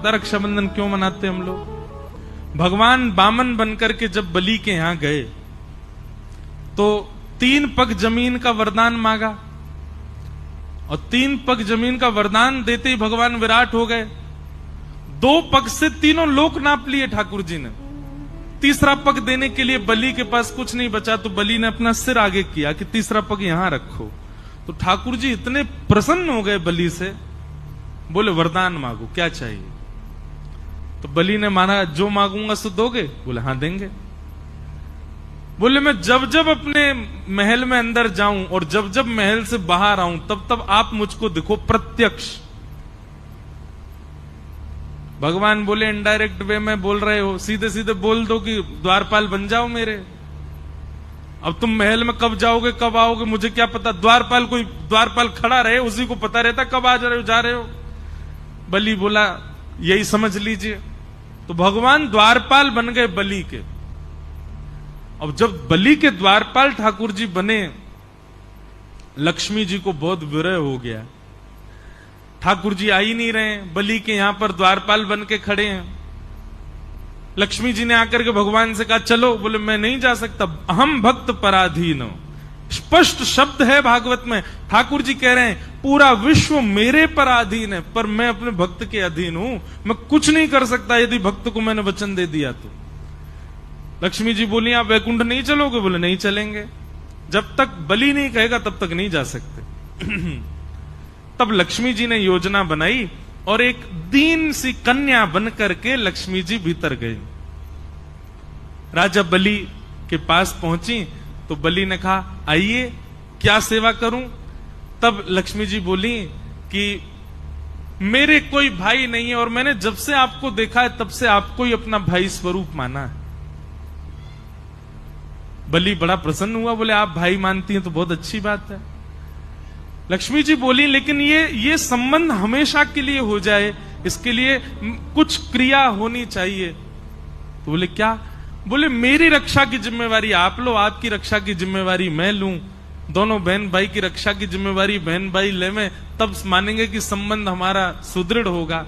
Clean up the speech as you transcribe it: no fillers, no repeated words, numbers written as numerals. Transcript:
रक्षाबंधन क्यों मनाते हम लोग? भगवान बामन बनकर के जब बलि के यहां गए तो 3 पग जमीन का वरदान मांगा और 3 पग जमीन का वरदान देते ही भगवान विराट हो गए। 2 पग से तीनों लोक नाप लिए ठाकुर जी ने। तीसरा पग देने के लिए बलि के पास कुछ नहीं बचा तो बलि ने अपना सिर आगे किया कि तीसरा पग यहां रखो। तो ठाकुर जी इतने प्रसन्न हो गए बलि से, बोले वरदान मांगो, क्या चाहिए? तो बलि ने माना जो मांगूंगा सो दोगे? बोले हाँ देंगे। बोले मैं जब जब अपने महल में अंदर जाऊं और जब जब महल से बाहर आऊं तब तब आप मुझको दिखो प्रत्यक्ष। भगवान बोले इनडायरेक्ट वे में बोल रहे हो, सीधे सीधे बोल दो कि द्वारपाल बन जाओ मेरे। अब तुम महल में कब जाओगे कब आओगे मुझे क्या पता? द्वारपाल खड़ा रहे, उसी को पता रहता कब आ जा रहे हो जा रहे हो। बलि बोला यही समझ लीजिए। तो भगवान द्वारपाल बन गए बलि के। अब जब बलि के द्वारपाल ठाकुर जी बने, लक्ष्मी जी को बहुत विरह हो गया। ठाकुर जी आ ही नहीं रहे, बलि के यहां पर द्वारपाल बन के खड़े हैं। लक्ष्मी जी ने आकर के भगवान से कहा चलो। बोले मैं नहीं जा सकता, अहम भक्त पराधीन हो। स्पष्ट शब्द है भागवत में। ठाकुर जी कह रहे हैं पूरा विश्व मेरे पर अधीन है पर मैं अपने भक्त के अधीन हूं, मैं कुछ नहीं कर सकता यदि भक्त को मैंने वचन दे दिया तो। लक्ष्मी जी बोली आप वैकुंठ नहीं चलोगे? बोले नहीं चलेंगे, जब तक बलि नहीं कहेगा तब तक नहीं जा सकते। तब लक्ष्मी जी ने योजना बनाई और एक दीन सी कन्या बन करके लक्ष्मी जी भीतर गई। राजा बलि के पास पहुंची तो बलि ने कहा आइए क्या सेवा करूं? तब लक्ष्मी जी बोली कि मेरे कोई भाई नहीं है और मैंने जब से आपको देखा है तब से आपको ही अपना भाई स्वरूप माना है। बलि बड़ा प्रसन्न हुआ, बोले आप भाई मानती हैं तो बहुत अच्छी बात है। लक्ष्मी जी बोली लेकिन ये संबंध हमेशा के लिए हो जाए इसके लिए कुछ क्रिया होनी चाहिए। तो बोले क्या? बोले मेरी रक्षा की जिम्मेवारी आप लो, आपकी रक्षा की जिम्मेवारी मैं लूं, दोनों बहन भाई की रक्षा की जिम्मेवारी बहन भाई ले में, तब मानेंगे कि संबंध हमारा सुदृढ़ होगा।